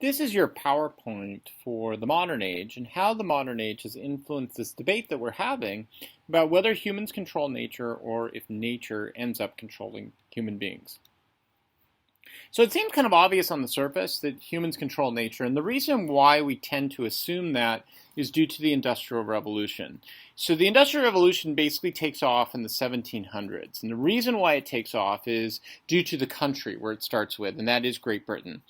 This is your PowerPoint for the modern age and how the modern age has influenced this debate that we're having about whether humans control nature or if nature ends up controlling human beings. So it seems kind of obvious on the surface that humans control nature, and the reason why we tend to assume that is due to the Industrial Revolution. So the Industrial Revolution basically takes off in the 1700s, and the reason why it takes off is due to the country where it starts with, and that is Great Britain.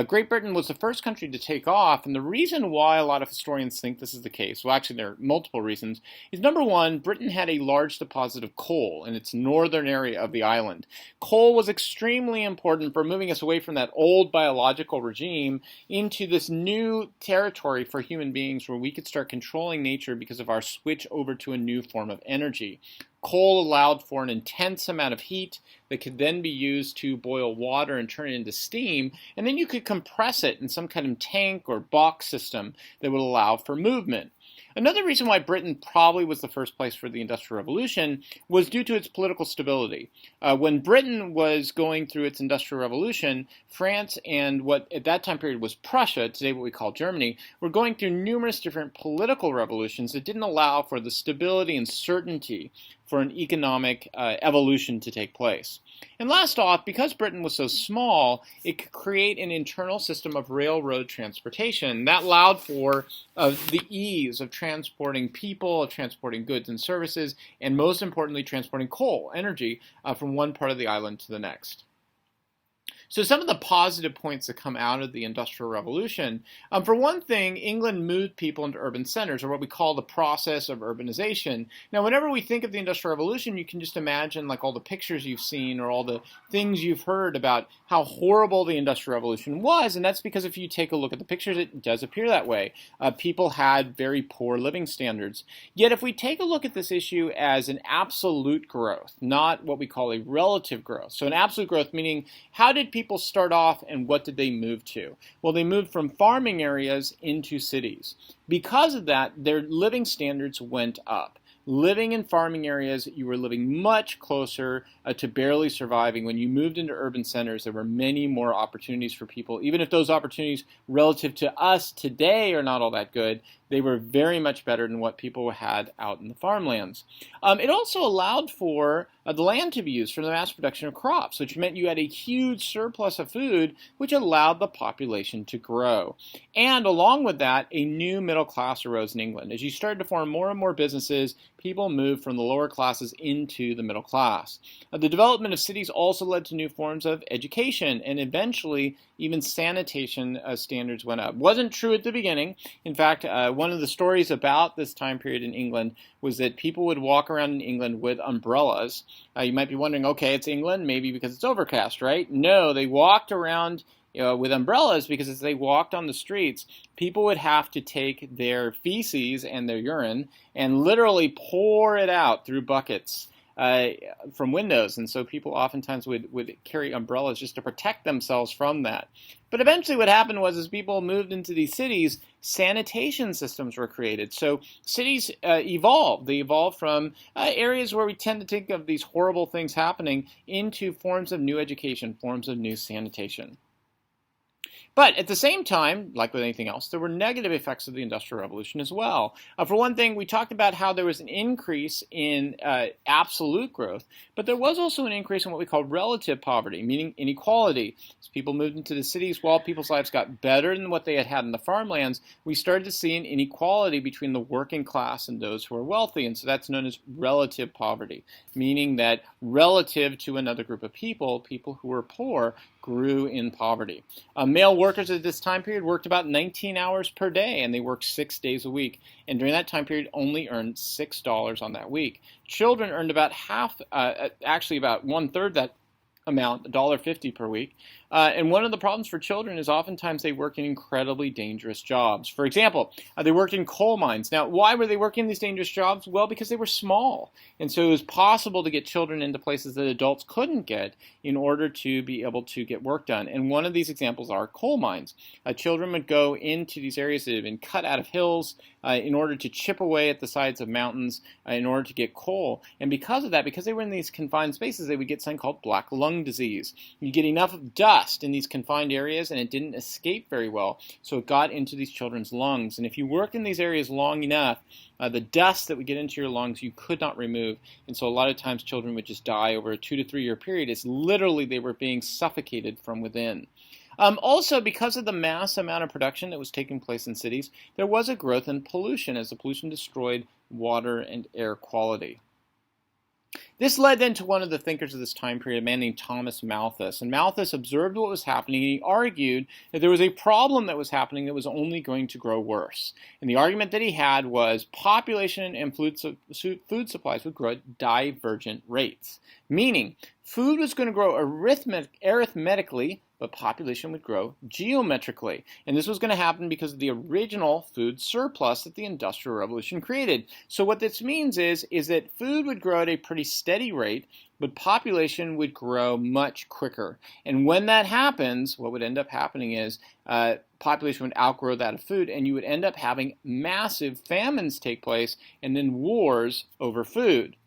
Great Britain was the first country to take off, and the reason why a lot of historians think this is the case, well actually there are multiple reasons, is number one, Britain had a large deposit of coal in its northern area of the island. Coal was extremely important for moving us away from that old biological regime into this new territory for human beings where we could start controlling nature because of our switch over to a new form of energy. Coal allowed for an intense amount of heat that could then be used to boil water and turn it into steam, and then you could compress it in some kind of tank or box system that would allow for movement. Another reason why Britain probably was the first place for the Industrial Revolution was due to its political stability. When Britain was going through its Industrial Revolution, France and what at that time period was Prussia, today what we call Germany, were going through numerous different political revolutions that didn't allow for the stability and certainty for an economic evolution to take place. And last off, because Britain was so small, it could create an internal system of railroad transportation that allowed for the ease of transporting people, of transporting goods and services, and most importantly, transporting coal, energy, from one part of the island to the next. So some of the positive points that come out of the Industrial Revolution, for one thing, England moved people into urban centers, or what we call the process of urbanization. Now, whenever we think of the Industrial Revolution, you can just imagine like all the pictures you've seen or all the things you've heard about how horrible the Industrial Revolution was, and that's because if you take a look at the pictures, it does appear that way. People had very poor living standards. Yet if we take a look at this issue as an absolute growth, not what we call a relative growth, so an absolute growth meaning how did people start off and what did they move to? Well, they moved from farming areas into cities. Because of that, their living standards went up. Living in farming areas, you were living much closer to barely surviving. When you moved into urban centers, there were many more opportunities for people. Even if those opportunities relative to us today are not all that good, they were very much better than what people had out in the farmlands. It also allowed for the land to be used for the mass production of crops, which meant you had a huge surplus of food, which allowed the population to grow. And along with that, a new middle class arose in England. As you started to form more and more businesses, people moved from the lower classes into the middle class. The development of cities also led to new forms of education, and eventually even sanitation standards went up. Wasn't true at the beginning. In fact, one of the stories about this time period in England was that people would walk around in England with umbrellas. You might be wondering, okay, it's England, maybe because it's overcast, right? No, they walked around with umbrellas because as they walked on the streets, people would have to take their feces and their urine and literally pour it out through buckets from windows, and so people oftentimes would carry umbrellas just to protect themselves from that. But eventually what happened was as people moved into these cities, sanitation systems were created. So cities evolved. They evolved from areas where we tend to think of these horrible things happening into forms of new education, forms of new sanitation. But at the same time, like with anything else, there were negative effects of the Industrial Revolution as well. For one thing, we talked about how there was an increase in absolute growth, but there was also an increase in what we call relative poverty, meaning inequality. As people moved into the cities, while people's lives got better than what they had had in the farmlands, we started to see an inequality between the working class and those who are wealthy, and so that's known as relative poverty, meaning that relative to another group of people, people who were poor grew in poverty. Male workers at this time period worked about 19 hours per day, and they worked 6 days a week. And during that time period, only earned $6 on that week. Children earned about half, actually about one-third that amount, $1.50 per week. And one of the problems for children is oftentimes they work in incredibly dangerous jobs. For example, they worked in coal mines. Now, why were they working in these dangerous jobs? Well, because they were small. And so it was possible to get children into places that adults couldn't get in order to be able to get work done. And one of these examples are coal mines. Children would go into these areas that had been cut out of hills. in order to chip away at the sides of mountains in order to get coal. And because of that, because they were in these confined spaces, they would get something called black lung disease. You get enough dust in these confined areas and it didn't escape very well, so it got into these children's lungs. And if you worked in these areas long enough, the dust that would get into your lungs you could not remove, and so a lot of times children would just die over a 2 to 3 year period. It's literally they were being suffocated from within. Also, because of the mass amount of production that was taking place in cities, there was a growth in pollution as the pollution destroyed water and air quality. This led then to one of the thinkers of this time period, a man named Thomas Malthus. And Malthus observed what was happening, and he argued that there was a problem that was happening that was only going to grow worse. And the argument that he had was population and food supplies would grow at divergent rates, meaning food was going to grow arithmetically, but population would grow geometrically. And this was going to happen because of the original food surplus that the Industrial Revolution created. So what this means is that food would grow at a pretty steady rate, but population would grow much quicker. And when that happens, what would end up happening is population would outgrow that of food, and you would end up having massive famines take place and then wars over food.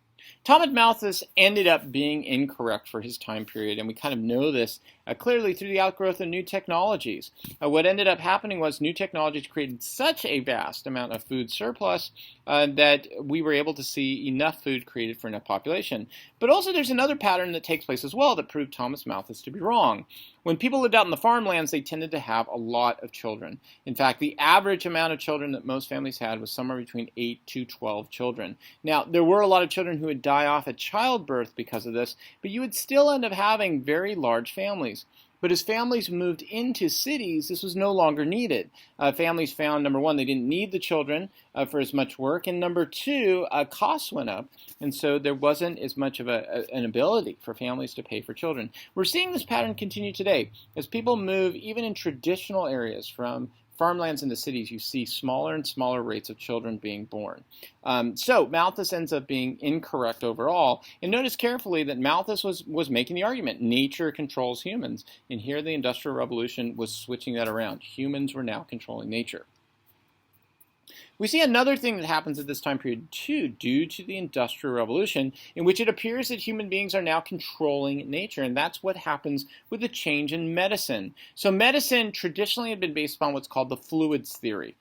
Thomas Malthus ended up being incorrect for his time period, and we kind of know this clearly through the outgrowth of new technologies. What ended up happening was new technologies created such a vast amount of food surplus that we were able to see enough food created for enough population. But also there's another pattern that takes place as well that proved Thomas Malthus to be wrong. When people lived out in the farmlands, they tended to have a lot of children. In fact, the average amount of children that most families had was somewhere between 8 to 12 children. Now, there were a lot of children who would die off at childbirth because of this, but you would still end up having very large families. But as families moved into cities, this was no longer needed. Families found, number one, they didn't need the children for as much work, and number two, costs went up, and so there wasn't as much of an ability for families to pay for children. We're seeing this pattern continue today. As people move, even in traditional areas, from farmlands into cities, you see smaller and smaller rates of children being born. So Malthus ends up being incorrect overall. And notice carefully that Malthus was making the argument, nature controls humans. And here the Industrial Revolution was switching that around. Humans were now controlling nature. We see another thing that happens at this time period too, due to the Industrial Revolution, in which it appears that human beings are now controlling nature, and that's what happens with the change in medicine. So medicine traditionally had been based upon what's called the fluids theory.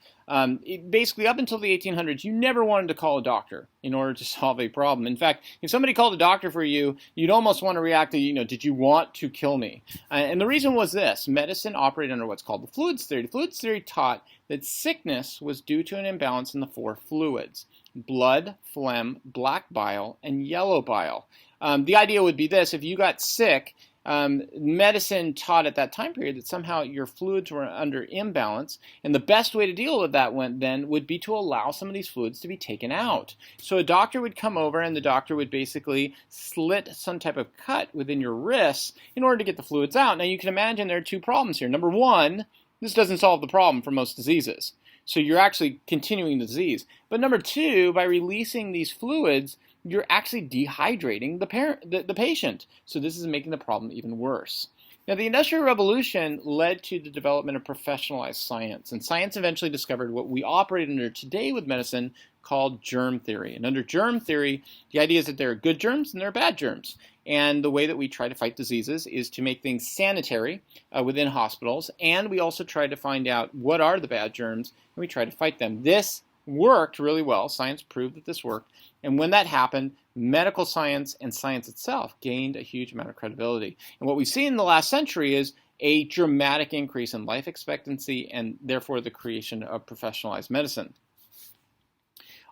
Basically, up until the 1800s, you never wanted to call a doctor in order to solve a problem. In fact, if somebody called a doctor for you, you'd almost want to react to, did you want to kill me? And the reason was this: medicine operated under what's called the fluids theory. The fluids theory taught that sickness was due to an imbalance in the 4 fluids: blood, phlegm, black bile, and yellow bile. The idea would be this: if you got sick, medicine taught at that time period that somehow your fluids were under imbalance, and the best way to deal with that would be to allow some of these fluids to be taken out. So a doctor would come over, and the doctor would basically slit some type of cut within your wrists in order to get the fluids out. Now you can imagine there are 2 problems here. Number one, this doesn't solve the problem for most diseases. So you're actually continuing the disease. But number two, by releasing these fluids, you're actually dehydrating the patient. So this is making the problem even worse. Now, the Industrial Revolution led to the development of professionalized science, and science eventually discovered what we operate under today with medicine called germ theory. And under germ theory, the idea is that there are good germs and there are bad germs. And the way that we try to fight diseases is to make things sanitary within hospitals, and we also try to find out what are the bad germs, and we try to fight them. This worked really well. Science proved that this worked. And when that happened, medical science and science itself gained a huge amount of credibility. And what we've seen in the last century is a dramatic increase in life expectancy and therefore the creation of professionalized medicine.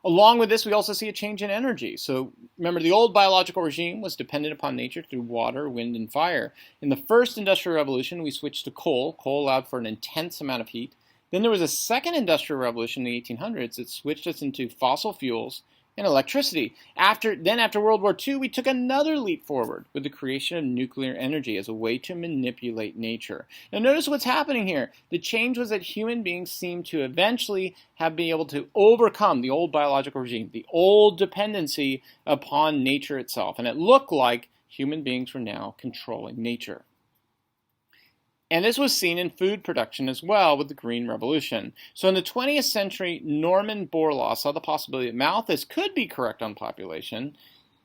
Along with this, we also see a change in energy. So remember, the old biological regime was dependent upon nature through water, wind, and fire. In the first Industrial Revolution, we switched to coal. Coal allowed for an intense amount of heat. Then there was a second Industrial Revolution in the 1800s that switched us into fossil fuels and electricity. After World War II, we took another leap forward with the creation of nuclear energy as a way to manipulate nature. Now notice what's happening here. The change was that human beings seemed to eventually have been able to overcome the old biological regime, the old dependency upon nature itself. And it looked like human beings were now controlling nature. And this was seen in food production as well with the Green Revolution. So in the 20th century, Norman Borlaug saw the possibility that Malthus could be correct on population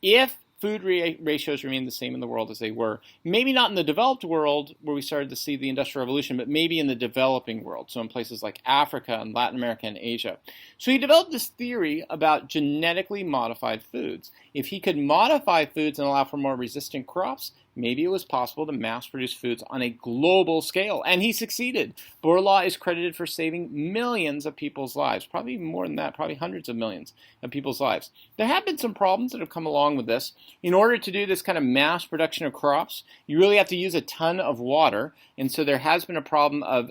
if food ratios remain the same in the world as they were. Maybe not in the developed world where we started to see the Industrial Revolution, but maybe in the developing world, so in places like Africa and Latin America and Asia. So he developed this theory about genetically modified foods. If he could modify foods and allow for more resistant crops, maybe it was possible to mass produce foods on a global scale. And he succeeded. Borlaug is credited for saving millions of people's lives, probably even more than that, probably hundreds of millions of people's lives. There have been some problems that have come along with this. In order to do this kind of mass production of crops, you really have to use a ton of water. And so there has been a problem of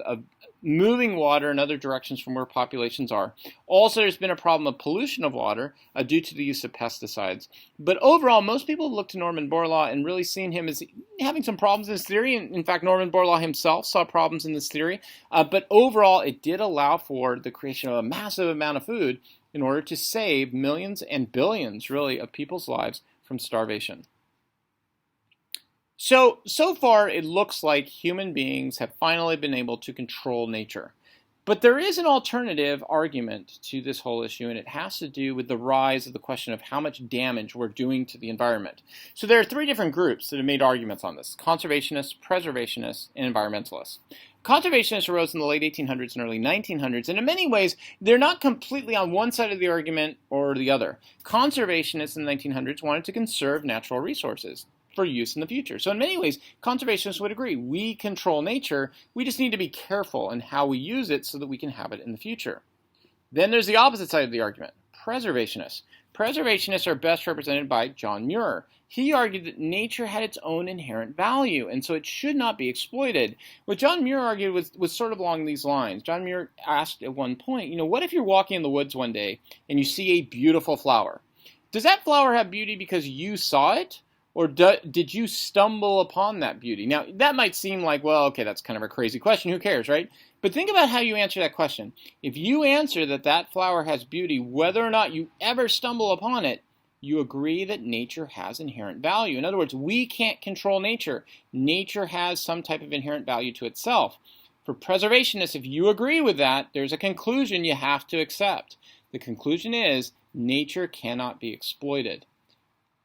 moving water in other directions from where populations are. Also, there's been a problem of pollution of water due to the use of pesticides. But overall, most people look to Norman Borlaug and really seen him as having some problems in his theory. In fact, Norman Borlaug himself saw problems in this theory. But overall, it did allow for the creation of a massive amount of food in order to save millions and billions, really, of people's lives from starvation. So far, it looks like human beings have finally been able to control nature. But there is an alternative argument to this whole issue, and it has to do with the rise of the question of how much damage we're doing to the environment. So there are three different groups that have made arguments on this: conservationists, preservationists, and environmentalists. Conservationists arose in the late 1800s and early 1900s, and in many ways, they're not completely on one side of the argument or the other. Conservationists in the 1900s wanted to conserve natural resources for use in the future. So in many ways, conservationists would agree. We control nature. We just need to be careful in how we use it so that we can have it in the future. Then there's the opposite side of the argument, preservationists. Preservationists are best represented by John Muir. He argued that nature had its own inherent value, and so it should not be exploited. What John Muir argued was sort of along these lines. John Muir asked at one point, what if you're walking in the woods one day and you see a beautiful flower? Does that flower have beauty because you saw it? Or did you stumble upon that beauty? Now, that might seem like, well, okay, that's kind of a crazy question. Who cares, right? But think about how you answer that question. If you answer that that flower has beauty, whether or not you ever stumble upon it, you agree that nature has inherent value. In other words, we can't control nature. Nature has some type of inherent value to itself. For preservationists, if you agree with that, there's a conclusion you have to accept. The conclusion is nature cannot be exploited.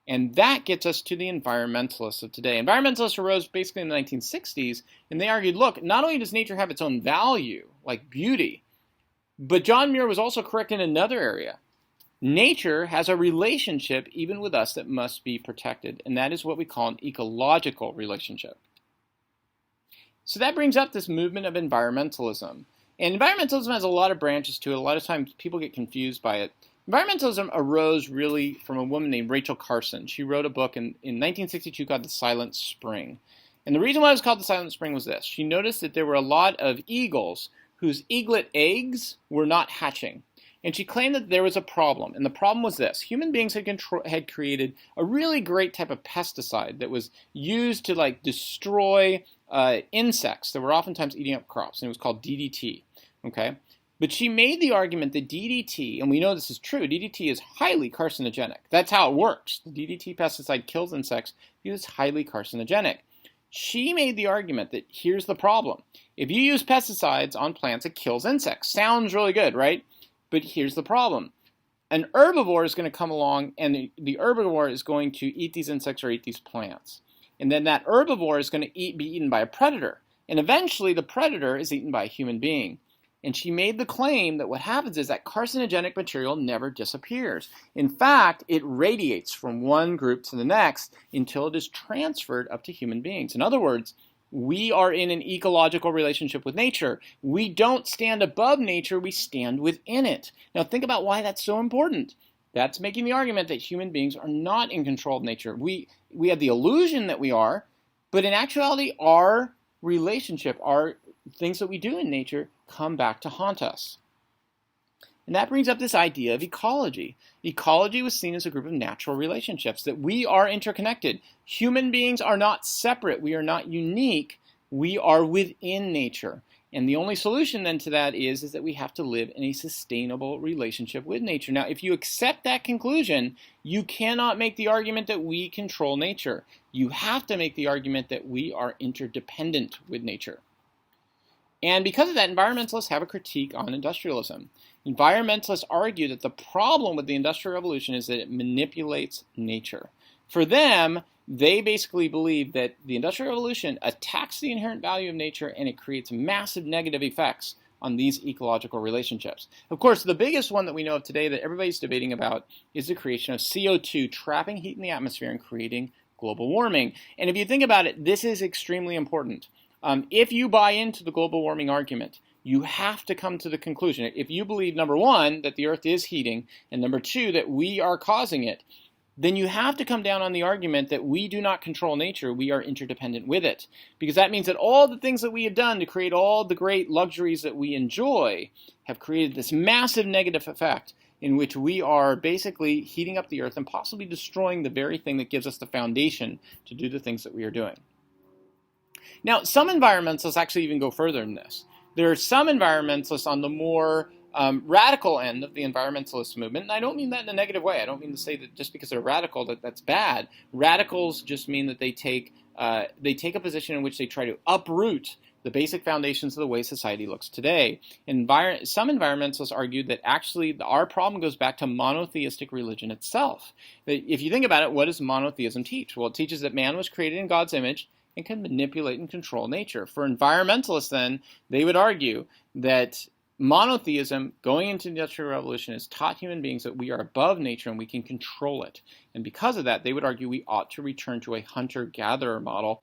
And that gets us to the environmentalists of today. Environmentalists arose basically in the 1960s, and they argued, look, not only does nature have its own value, like beauty, but John Muir was also correct in another area. Nature has a relationship, even with us, that must be protected, and that is what we call an ecological relationship. So that brings up this movement of environmentalism. And environmentalism has a lot of branches to it. A lot of times people get confused by it. Environmentalism arose really from a woman named Rachel Carson. She wrote a book in 1962 called The Silent Spring. And the reason why it was called The Silent Spring was this. She noticed that there were a lot of eagles whose eaglet eggs were not hatching. And she claimed that there was a problem. And the problem was this. Human beings had created a really great type of pesticide that was used to destroy insects that were oftentimes eating up crops. And it was called DDT. Okay? But she made the argument that DDT, and we know this is true, DDT is highly carcinogenic. That's how it works. The DDT pesticide kills insects because it's highly carcinogenic. She made the argument that here's the problem. If you use pesticides on plants, it kills insects. Sounds really good, right? But here's the problem. An herbivore is going to come along, and the herbivore is going to eat these insects or eat these plants. And then that herbivore is going to be eaten by a predator. And eventually the predator is eaten by a human being. And she made the claim that what happens is that carcinogenic material never disappears. In fact, it radiates from one group to the next until it is transferred up to human beings. In other words, we are in an ecological relationship with nature. We don't stand above nature, we stand within it. Now think about why that's so important. That's making the argument that human beings are not in control of nature. We have the illusion that we are, but in actuality, our relationship, our things that we do in nature come back to haunt us. And that brings up this idea of ecology. Ecology was seen as a group of natural relationships, that we are interconnected. Human beings are not separate. We are not unique. We are within nature. And the only solution then to that is that we have to live in a sustainable relationship with nature. Now, if you accept that conclusion, you cannot make the argument that we control nature. You have to make the argument that we are interdependent with nature. And because of that, environmentalists have a critique on industrialism. Environmentalists argue that the problem with the Industrial Revolution is that it manipulates nature. For them, they basically believe that the Industrial Revolution attacks the inherent value of nature and it creates massive negative effects on these ecological relationships. Of course, the biggest one that we know of today that everybody's debating about is the creation of CO2, trapping heat in the atmosphere and creating global warming. And if you think about it, this is extremely important. If you buy into the global warming argument, you have to come to the conclusion. If you believe, number one, that the Earth is heating, and number two, that we are causing it, then you have to come down on the argument that we do not control nature, we are interdependent with it. Because that means that all the things that we have done to create all the great luxuries that we enjoy have created this massive negative effect in which we are basically heating up the Earth and possibly destroying the very thing that gives us the foundation to do the things that we are doing. Now, some environmentalists actually even go further than this. There are some environmentalists on the more radical end of the environmentalist movement, and I don't mean that in a negative way. I don't mean to say that just because they're radical that's bad. Radicals just mean that they take a position in which they try to uproot the basic foundations of the way society looks today. Some environmentalists argue that actually our problem goes back to monotheistic religion itself. If you think about it, what does monotheism teach? Well, it teaches that man was created in God's image and can manipulate and control nature. For environmentalists, then, they would argue that monotheism, going into the Industrial Revolution, has taught human beings that we are above nature and we can control it. And because of that, they would argue we ought to return to a hunter-gatherer model.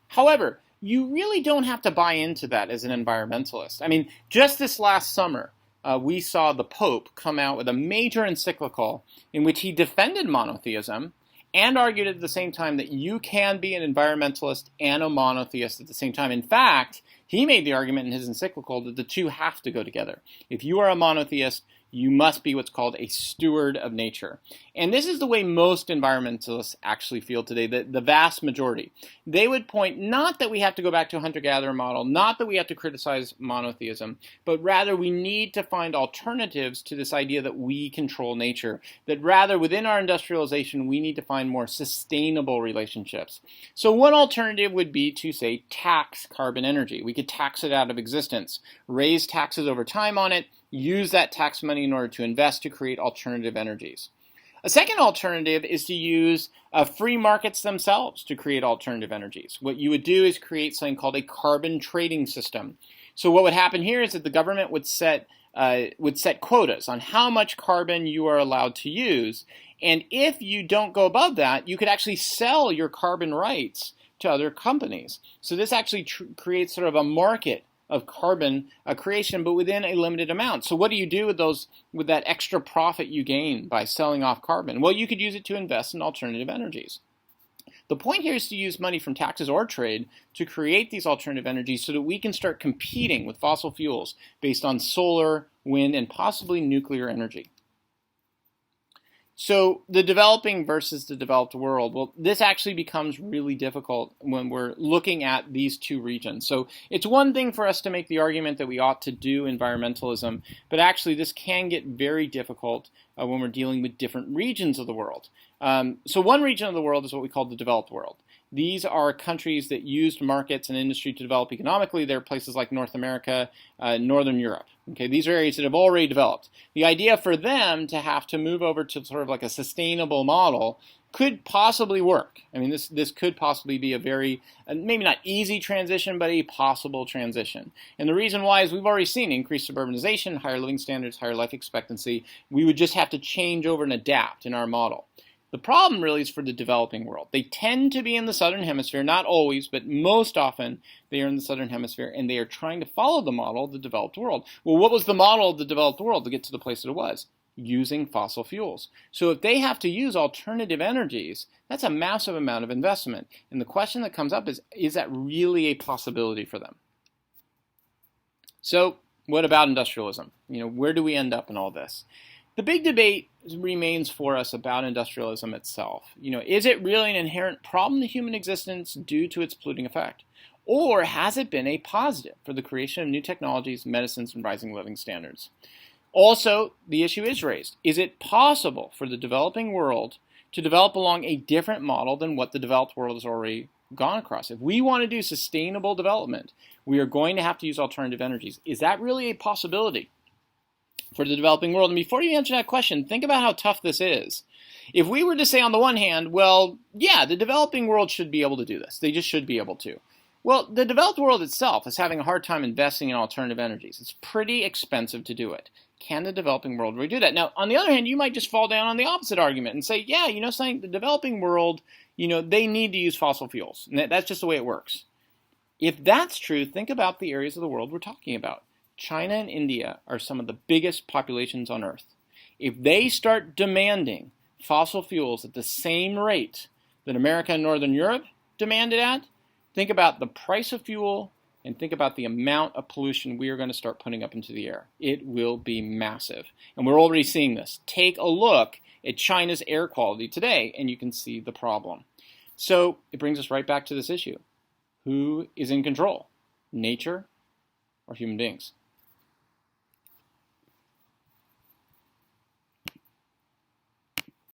However, you really don't have to buy into that as an environmentalist. I mean, just this last summer, we saw the Pope come out with a major encyclical in which he defended monotheism and argued at the same time that you can be an environmentalist and a monotheist at the same time. In fact, he made the argument in his encyclical that the two have to go together. If you are a monotheist, you must be what's called a steward of nature. And this is the way most environmentalists actually feel today, the vast majority. They would point not that we have to go back to a hunter-gatherer model, not that we have to criticize monotheism, but rather we need to find alternatives to this idea that we control nature, that rather within our industrialization we need to find more sustainable relationships. So one alternative would be to, say, tax carbon energy. We could tax it out of existence, raise taxes over time on it, use that tax money in order to invest to create alternative energies. A second alternative is to use free markets themselves to create alternative energies. What you would do is create something called a carbon trading system. So what would happen here is that the government would set quotas on how much carbon you are allowed to use. And if you don't go above that, you could actually sell your carbon rights to other companies. So this actually creates sort of a market of carbon creation, but within a limited amount. So what do you do with that extra profit you gain by selling off carbon? Well, you could use it to invest in alternative energies. The point here is to use money from taxes or trade to create these alternative energies so that we can start competing with fossil fuels based on solar, wind, and possibly nuclear energy. So the developing versus the developed world, well, this actually becomes really difficult when we're looking at these two regions. So it's one thing for us to make the argument that we ought to do environmentalism, but actually this can get very difficult when we're dealing with different regions of the world. So one region of the world is what we call the developed world. These are countries that used markets and industry to develop economically. They're places like North America, Northern Europe. Okay, these are areas that have already developed. The idea for them to have to move over to sort of like a sustainable model could possibly work. I mean, this could possibly be a very, maybe not easy transition, but a possible transition. And the reason why is we've already seen increased suburbanization, higher living standards, higher life expectancy. We would just have to change over and adapt in our model. The problem really is for the developing world. They tend to be in the southern hemisphere, not always, but most often they are in the southern hemisphere, and they are trying to follow the model of the developed world. Well, what was the model of the developed world to get to the place that it was? Using fossil fuels. So if they have to use alternative energies, that's a massive amount of investment. And the question that comes up is that really a possibility for them? So what about industrialism? Where do we end up in all this? The big debate remains for us about industrialism itself. Is it really an inherent problem to human existence due to its polluting effect? Or has it been a positive for the creation of new technologies, medicines, and rising living standards? Also, the issue is raised. Is it possible for the developing world to develop along a different model than what the developed world is already gone across. If we want to do sustainable development, we are going to have to use alternative energies. Is that really a possibility for the developing world? And before you answer that question, think about how tough this is. If we were to say on the one hand, well, yeah, the developing world should be able to do this. They just should be able to. Well, the developed world itself is having a hard time investing in alternative energies. It's pretty expensive to do it. Can the developing world really do that? Now, on the other hand, you might just fall down on the opposite argument and say, yeah, saying the developing world, they need to use fossil fuels. And that's just the way it works. If that's true, think about the areas of the world we're talking about. China and India are some of the biggest populations on Earth. If they start demanding fossil fuels at the same rate that America and Northern Europe demanded at, think about the price of fuel and think about the amount of pollution we are going to start putting up into the air. It will be massive. And we're already seeing this. Take a look at China's air quality today, and you can see the problem. So it brings us right back to this issue. Who is in control? Nature or human beings?